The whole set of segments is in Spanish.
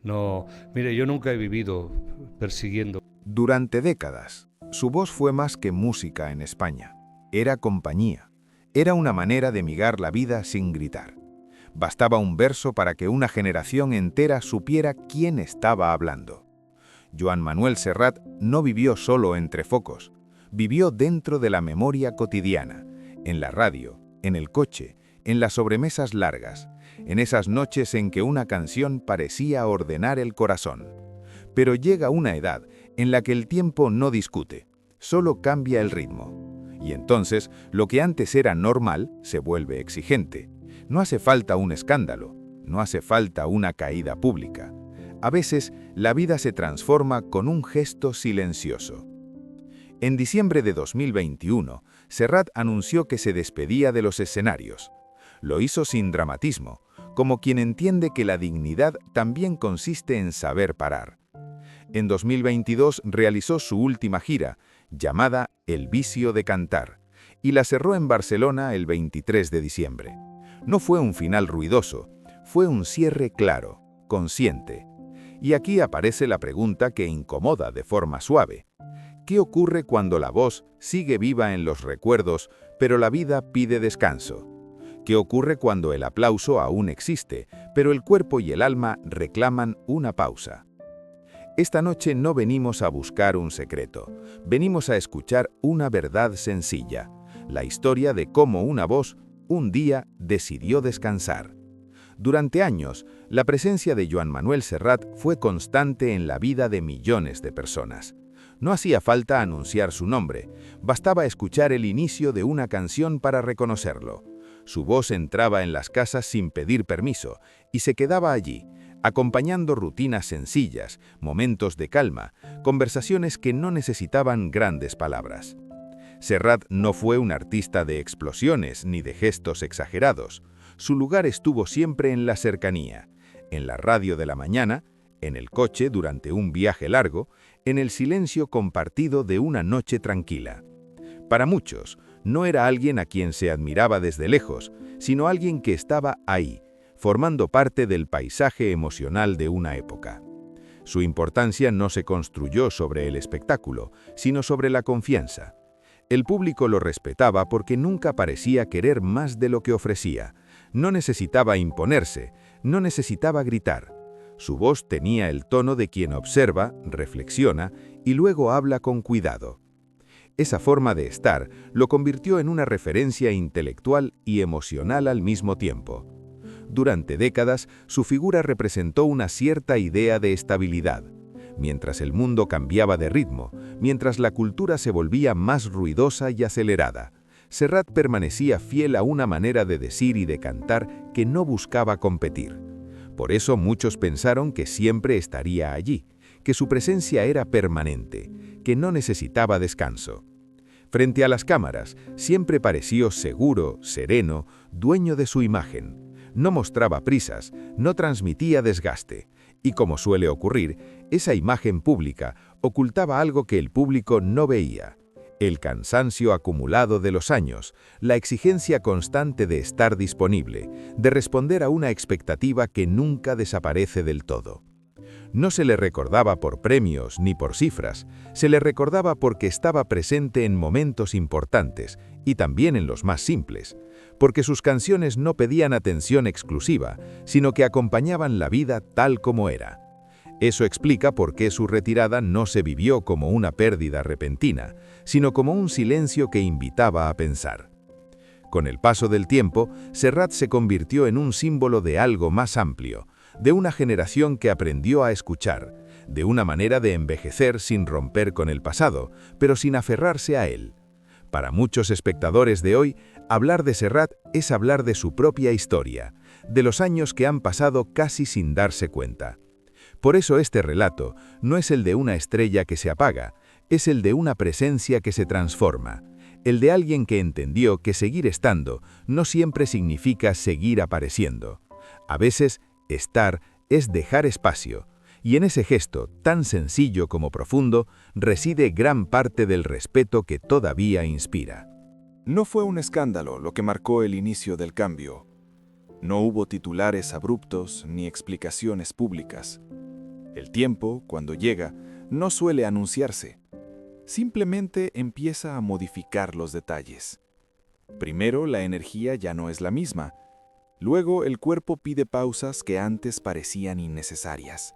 No, mire, yo nunca he vivido persiguiendo. Durante décadas, su voz fue más que música en España. Era compañía. Era una manera de migar la vida sin gritar. Bastaba un verso para que una generación entera supiera quién estaba hablando. Joan Manuel Serrat no vivió solo entre focos. Vivió dentro de la memoria cotidiana, en la radio, en el coche, en las sobremesas largas, en esas noches en que una canción parecía ordenar el corazón. Pero llega una edad en la que el tiempo no discute, solo cambia el ritmo. Y entonces, lo que antes era normal se vuelve exigente. No hace falta un escándalo, no hace falta una caída pública. A veces, la vida se transforma con un gesto silencioso. En diciembre de 2021, Serrat anunció que se despedía de los escenarios. Lo hizo sin dramatismo, como quien entiende que la dignidad también consiste en saber parar. En 2022 realizó su última gira, llamada El vicio de cantar, y la cerró en Barcelona el 23 de diciembre. No fue un final ruidoso, fue un cierre claro, consciente. Y aquí aparece la pregunta que incomoda de forma suave. ¿Qué ocurre cuando la voz sigue viva en los recuerdos, pero la vida pide descanso? ¿Qué ocurre cuando el aplauso aún existe, pero el cuerpo y el alma reclaman una pausa? Esta noche no venimos a buscar un secreto, venimos a escuchar una verdad sencilla, la historia de cómo una voz, un día, decidió descansar. Durante años, la presencia de Joan Manuel Serrat fue constante en la vida de millones de personas. No hacía falta anunciar su nombre, bastaba escuchar el inicio de una canción para reconocerlo. Su voz entraba en las casas sin pedir permiso y se quedaba allí, acompañando rutinas sencillas, momentos de calma, conversaciones que no necesitaban grandes palabras. Serrat no fue un artista de explosiones ni de gestos exagerados. Su lugar estuvo siempre en la cercanía, en la radio de la mañana, en el coche durante un viaje largo, en el silencio compartido de una noche tranquila. Para muchos, no era alguien a quien se admiraba desde lejos, sino alguien que estaba ahí, formando parte del paisaje emocional de una época. Su importancia no se construyó sobre el espectáculo, sino sobre la confianza. El público lo respetaba porque nunca parecía querer más de lo que ofrecía. No necesitaba imponerse, no necesitaba gritar. Su voz tenía el tono de quien observa, reflexiona y luego habla con cuidado. Esa forma de estar lo convirtió en una referencia intelectual y emocional al mismo tiempo. Durante décadas, su figura representó una cierta idea de estabilidad. Mientras el mundo cambiaba de ritmo, mientras la cultura se volvía más ruidosa y acelerada, Serrat permanecía fiel a una manera de decir y de cantar que no buscaba competir. Por eso muchos pensaron que siempre estaría allí, que su presencia era permanente, que no necesitaba descanso. Frente a las cámaras, siempre pareció seguro, sereno, dueño de su imagen. No mostraba prisas, no transmitía desgaste. Y como suele ocurrir, esa imagen pública ocultaba algo que el público no veía. El cansancio acumulado de los años, la exigencia constante de estar disponible, de responder a una expectativa que nunca desaparece del todo. No se le recordaba por premios ni por cifras, se le recordaba porque estaba presente en momentos importantes y también en los más simples, porque sus canciones no pedían atención exclusiva, sino que acompañaban la vida tal como era. Eso explica por qué su retirada no se vivió como una pérdida repentina, sino como un silencio que invitaba a pensar. Con el paso del tiempo, Serrat se convirtió en un símbolo de algo más amplio, de una generación que aprendió a escuchar, de una manera de envejecer sin romper con el pasado, pero sin aferrarse a él. Para muchos espectadores de hoy, hablar de Serrat es hablar de su propia historia, de los años que han pasado casi sin darse cuenta. Por eso este relato no es el de una estrella que se apaga, es el de una presencia que se transforma, el de alguien que entendió que seguir estando no siempre significa seguir apareciendo. A veces, estar es dejar espacio, y en ese gesto, tan sencillo como profundo, reside gran parte del respeto que todavía inspira. No fue un escándalo lo que marcó el inicio del cambio. No hubo titulares abruptos ni explicaciones públicas. El tiempo, cuando llega, no suele anunciarse. Simplemente empieza a modificar los detalles. Primero, la energía ya no es la misma. Luego, el cuerpo pide pausas que antes parecían innecesarias.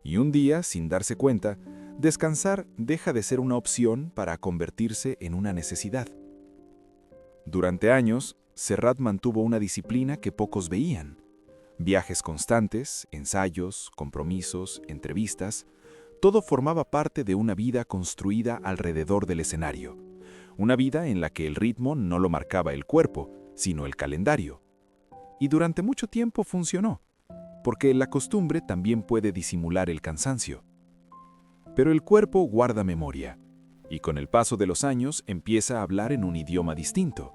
Y un día, sin darse cuenta, descansar deja de ser una opción para convertirse en una necesidad. Durante años, Serrat mantuvo una disciplina que pocos veían. Viajes constantes, ensayos, compromisos, entrevistas, todo formaba parte de una vida construida alrededor del escenario. Una vida en la que el ritmo no lo marcaba el cuerpo, sino el calendario. Y durante mucho tiempo funcionó, porque la costumbre también puede disimular el cansancio. Pero el cuerpo guarda memoria, y con el paso de los años empieza a hablar en un idioma distinto,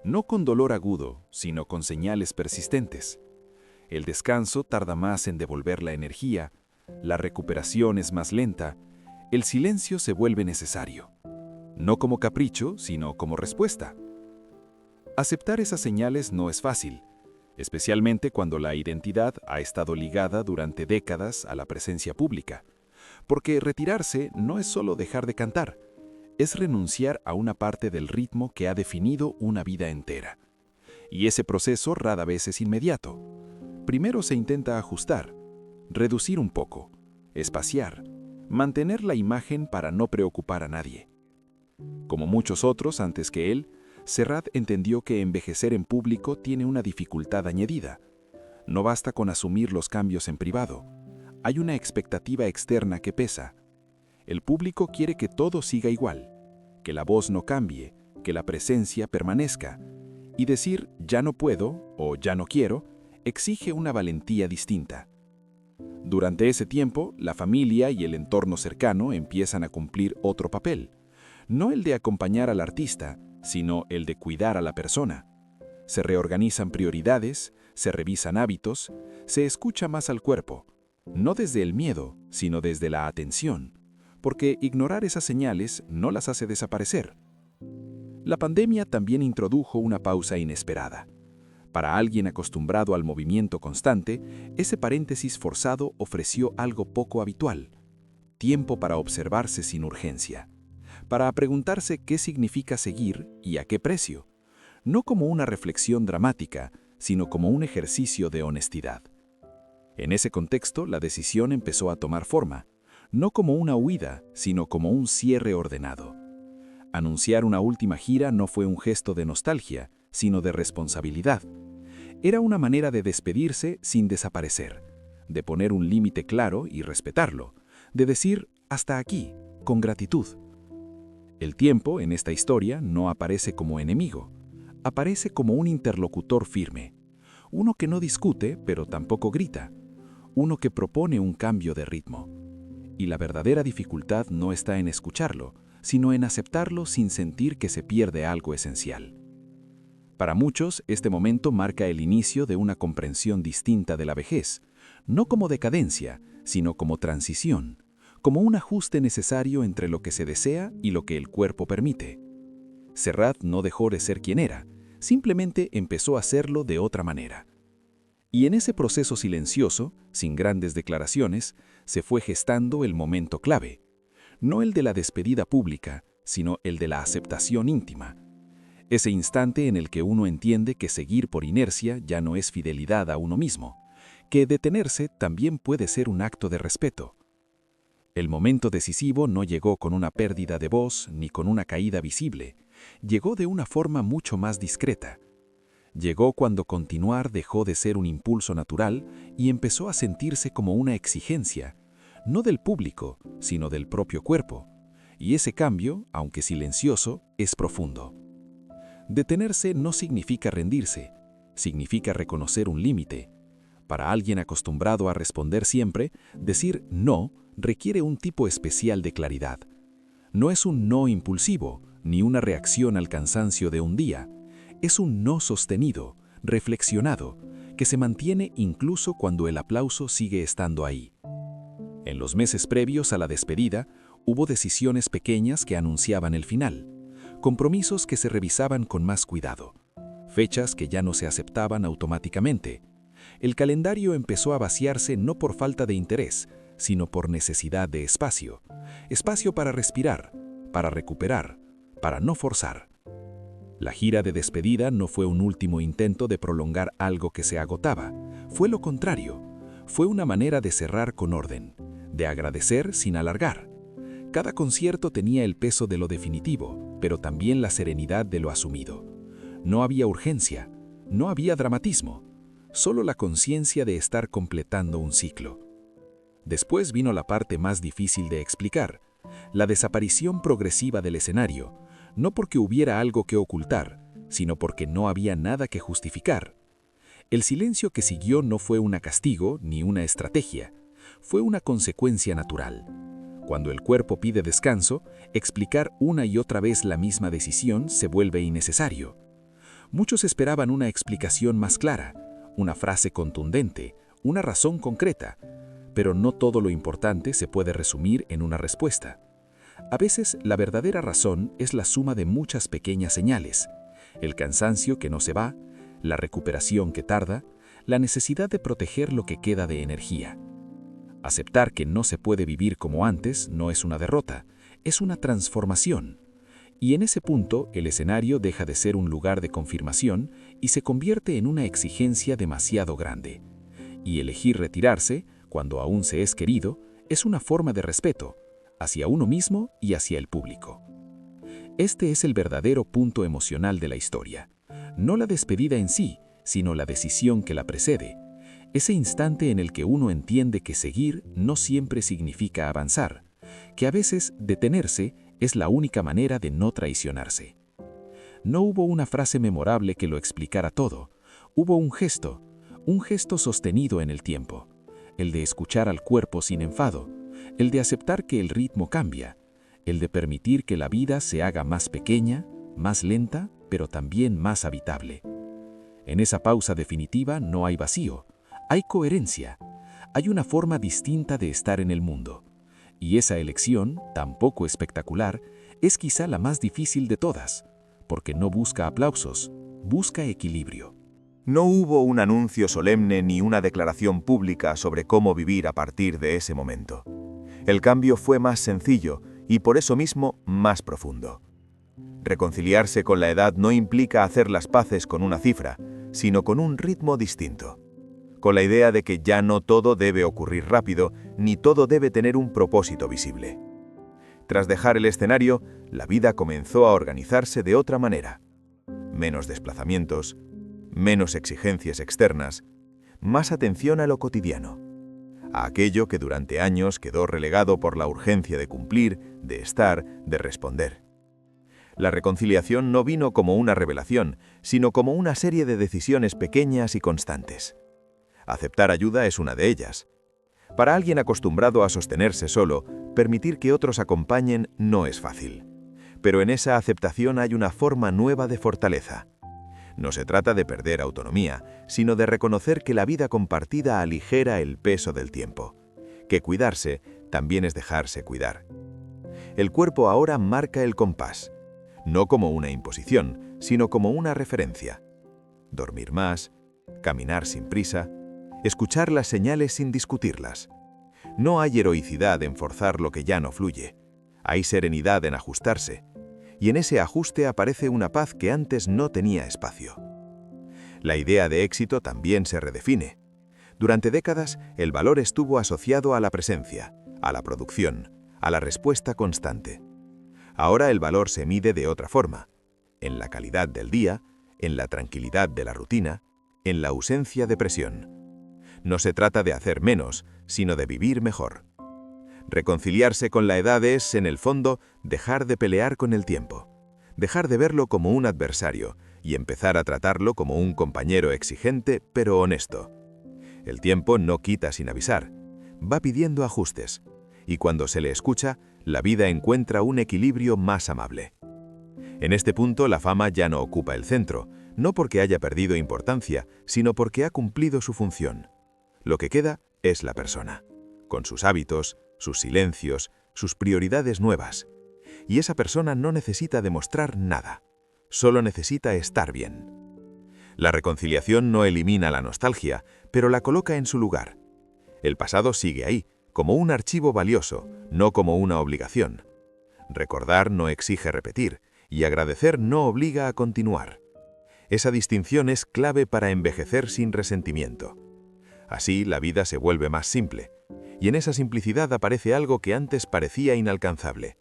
no con dolor agudo, sino con señales persistentes. El descanso tarda más en devolver la energía, la recuperación es más lenta, el silencio se vuelve necesario. No como capricho, sino como respuesta. Aceptar esas señales no es fácil, especialmente cuando la identidad ha estado ligada durante décadas a la presencia pública, porque retirarse no es solo dejar de cantar, es renunciar a una parte del ritmo que ha definido una vida entera. Y ese proceso rara vez es inmediato. Primero se intenta ajustar, reducir un poco, espaciar, mantener la imagen para no preocupar a nadie. Como muchos otros antes que él, Serrat entendió que envejecer en público tiene una dificultad añadida. No basta con asumir los cambios en privado. Hay una expectativa externa que pesa. El público quiere que todo siga igual, que la voz no cambie, que la presencia permanezca. Y decir «ya no puedo» o «ya no quiero» exige una valentía distinta. Durante ese tiempo, la familia y el entorno cercano empiezan a cumplir otro papel. No el de acompañar al artista, sino el de cuidar a la persona. Se reorganizan prioridades, se revisan hábitos, se escucha más al cuerpo. No desde el miedo, sino desde la atención, porque ignorar esas señales no las hace desaparecer. La pandemia también introdujo una pausa inesperada. Para alguien acostumbrado al movimiento constante, ese paréntesis forzado ofreció algo poco habitual: tiempo para observarse sin urgencia, para preguntarse qué significa seguir y a qué precio, no como una reflexión dramática, sino como un ejercicio de honestidad. En ese contexto, la decisión empezó a tomar forma, no como una huida, sino como un cierre ordenado. Anunciar una última gira no fue un gesto de nostalgia, sino de responsabilidad. Era una manera de despedirse sin desaparecer, de poner un límite claro y respetarlo, de decir «hasta aquí», con gratitud. El tiempo, en esta historia, no aparece como enemigo, aparece como un interlocutor firme, uno que no discute, pero tampoco grita, uno que propone un cambio de ritmo. Y la verdadera dificultad no está en escucharlo, sino en aceptarlo sin sentir que se pierde algo esencial. Para muchos, este momento marca el inicio de una comprensión distinta de la vejez, no como decadencia, sino como transición, como un ajuste necesario entre lo que se desea y lo que el cuerpo permite. Serrat no dejó de ser quien era, simplemente empezó a hacerlo de otra manera. Y en ese proceso silencioso, sin grandes declaraciones, se fue gestando el momento clave, no el de la despedida pública, sino el de la aceptación íntima. Ese instante en el que uno entiende que seguir por inercia ya no es fidelidad a uno mismo, que detenerse también puede ser un acto de respeto. El momento decisivo no llegó con una pérdida de voz ni con una caída visible, llegó de una forma mucho más discreta. Llegó cuando continuar dejó de ser un impulso natural y empezó a sentirse como una exigencia, no del público, sino del propio cuerpo. Y ese cambio, aunque silencioso, es profundo. Detenerse no significa rendirse, significa reconocer un límite. Para alguien acostumbrado a responder siempre, decir no requiere un tipo especial de claridad. No es un no impulsivo, ni una reacción al cansancio de un día. Es un no sostenido, reflexionado, que se mantiene incluso cuando el aplauso sigue estando ahí. En los meses previos a la despedida, hubo decisiones pequeñas que anunciaban el final, compromisos que se revisaban con más cuidado, fechas que ya no se aceptaban automáticamente. El calendario empezó a vaciarse no por falta de interés, sino por necesidad de espacio. Espacio para respirar, para recuperar, para no forzar. La gira de despedida no fue un último intento de prolongar algo que se agotaba. Fue lo contrario. Fue una manera de cerrar con orden, de agradecer sin alargar. Cada concierto tenía el peso de lo definitivo, pero también la serenidad de lo asumido. No había urgencia, no había dramatismo, solo la conciencia de estar completando un ciclo. Después vino la parte más difícil de explicar, la desaparición progresiva del escenario, no porque hubiera algo que ocultar, sino porque no había nada que justificar. El silencio que siguió no fue un castigo ni una estrategia, fue una consecuencia natural. Cuando el cuerpo pide descanso, explicar una y otra vez la misma decisión se vuelve innecesario. Muchos esperaban una explicación más clara, una frase contundente, una razón concreta, pero no todo lo importante se puede resumir en una respuesta. A veces, la verdadera razón es la suma de muchas pequeñas señales: el cansancio que no se va, la recuperación que tarda, la necesidad de proteger lo que queda de energía. Aceptar que no se puede vivir como antes no es una derrota, es una transformación. Y en ese punto, el escenario deja de ser un lugar de confirmación y se convierte en una exigencia demasiado grande. Y elegir retirarse, cuando aún se es querido, es una forma de respeto, hacia uno mismo y hacia el público. Este es el verdadero punto emocional de la historia. No la despedida en sí, sino la decisión que la precede. Ese instante en el que uno entiende que seguir no siempre significa avanzar, que a veces detenerse es la única manera de no traicionarse. No hubo una frase memorable que lo explicara todo. Hubo un gesto sostenido en el tiempo, el de escuchar al cuerpo sin enfado, el de aceptar que el ritmo cambia, el de permitir que la vida se haga más pequeña, más lenta, pero también más habitable. En esa pausa definitiva no hay vacío, hay coherencia, hay una forma distinta de estar en el mundo. Y esa elección, tan poco espectacular, es quizá la más difícil de todas, porque no busca aplausos, busca equilibrio. No hubo un anuncio solemne ni una declaración pública sobre cómo vivir a partir de ese momento. El cambio fue más sencillo y por eso mismo más profundo. Reconciliarse con la edad no implica hacer las paces con una cifra, sino con un ritmo distinto. Con la idea de que ya no todo debe ocurrir rápido, ni todo debe tener un propósito visible. Tras dejar el escenario, la vida comenzó a organizarse de otra manera. Menos desplazamientos, menos exigencias externas, más atención a lo cotidiano, a aquello que durante años quedó relegado por la urgencia de cumplir, de estar, de responder. La reconciliación no vino como una revelación, sino como una serie de decisiones pequeñas y constantes. Aceptar ayuda es una de ellas. Para alguien acostumbrado a sostenerse solo, permitir que otros acompañen no es fácil. Pero en esa aceptación hay una forma nueva de fortaleza. No se trata de perder autonomía, sino de reconocer que la vida compartida aligera el peso del tiempo. Que cuidarse también es dejarse cuidar. El cuerpo ahora marca el compás, no como una imposición, sino como una referencia. Dormir más, caminar sin prisa, escuchar las señales sin discutirlas. No hay heroicidad en forzar lo que ya no fluye. Hay serenidad en ajustarse. Y en ese ajuste aparece una paz que antes no tenía espacio. La idea de éxito también se redefine. Durante décadas, el valor estuvo asociado a la presencia, a la producción, a la respuesta constante. Ahora el valor se mide de otra forma, en la calidad del día, en la tranquilidad de la rutina, en la ausencia de presión. No se trata de hacer menos, sino de vivir mejor. Reconciliarse con la edad es, en el fondo, dejar de pelear con el tiempo, dejar de verlo como un adversario y empezar a tratarlo como un compañero exigente pero honesto. El tiempo no quita sin avisar, va pidiendo ajustes, y cuando se le escucha, la vida encuentra un equilibrio más amable. En este punto la fama ya no ocupa el centro, no porque haya perdido importancia, sino porque ha cumplido su función. Lo que queda es la persona, con sus hábitos, sus silencios, sus prioridades nuevas. Y esa persona no necesita demostrar nada, solo necesita estar bien. La reconciliación no elimina la nostalgia, pero la coloca en su lugar. El pasado sigue ahí, como un archivo valioso, no como una obligación. Recordar no exige repetir, y agradecer no obliga a continuar. Esa distinción es clave para envejecer sin resentimiento. Así, la vida se vuelve más simple, y en esa simplicidad aparece algo que antes parecía inalcanzable: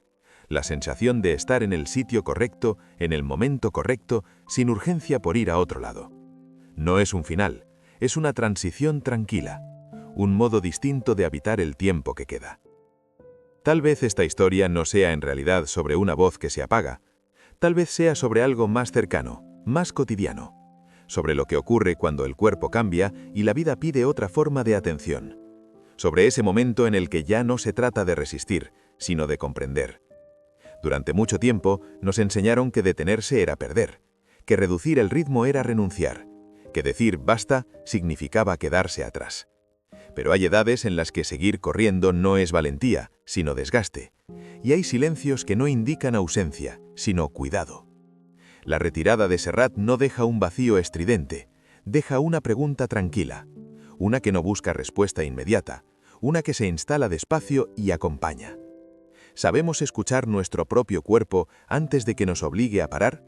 la sensación de estar en el sitio correcto, en el momento correcto, sin urgencia por ir a otro lado. No es un final, es una transición tranquila, un modo distinto de habitar el tiempo que queda. Tal vez esta historia no sea en realidad sobre una voz que se apaga, tal vez sea sobre algo más cercano, más cotidiano, sobre lo que ocurre cuando el cuerpo cambia y la vida pide otra forma de atención, sobre ese momento en el que ya no se trata de resistir, sino de comprender. Durante mucho tiempo nos enseñaron que detenerse era perder, que reducir el ritmo era renunciar, que decir basta significaba quedarse atrás. Pero hay edades en las que seguir corriendo no es valentía, sino desgaste, y hay silencios que no indican ausencia, sino cuidado. La retirada de Serrat no deja un vacío estridente, deja una pregunta tranquila, una que no busca respuesta inmediata, una que se instala despacio y acompaña. ¿Sabemos escuchar nuestro propio cuerpo antes de que nos obligue a parar?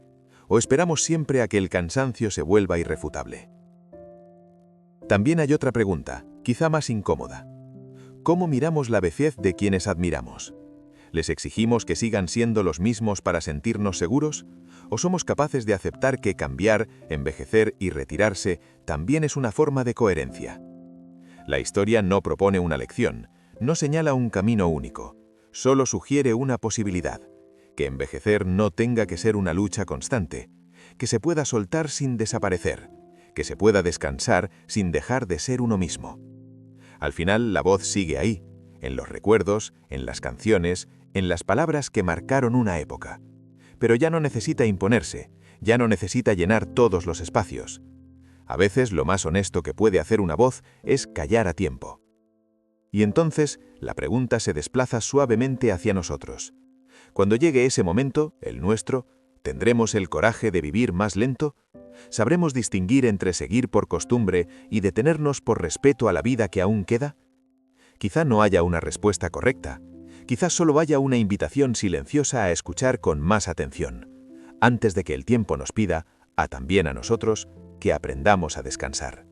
¿O esperamos siempre a que el cansancio se vuelva irrefutable? También hay otra pregunta, quizá más incómoda. ¿Cómo miramos la vejez de quienes admiramos? ¿Les exigimos que sigan siendo los mismos para sentirnos seguros? ¿O somos capaces de aceptar que cambiar, envejecer y retirarse también es una forma de coherencia? La historia no propone una lección, no señala un camino único, solo sugiere una posibilidad: que envejecer no tenga que ser una lucha constante, que se pueda soltar sin desaparecer, que se pueda descansar sin dejar de ser uno mismo. Al final, la voz sigue ahí, en los recuerdos, en las canciones, en las palabras que marcaron una época. Pero ya no necesita imponerse, ya no necesita llenar todos los espacios. A veces lo más honesto que puede hacer una voz es callar a tiempo. Y entonces, la pregunta se desplaza suavemente hacia nosotros. Cuando llegue ese momento, el nuestro, ¿tendremos el coraje de vivir más lento? ¿Sabremos distinguir entre seguir por costumbre y detenernos por respeto a la vida que aún queda? Quizá no haya una respuesta correcta. Quizás solo haya una invitación silenciosa a escuchar con más atención, antes de que el tiempo nos pida, también a nosotros, que aprendamos a descansar.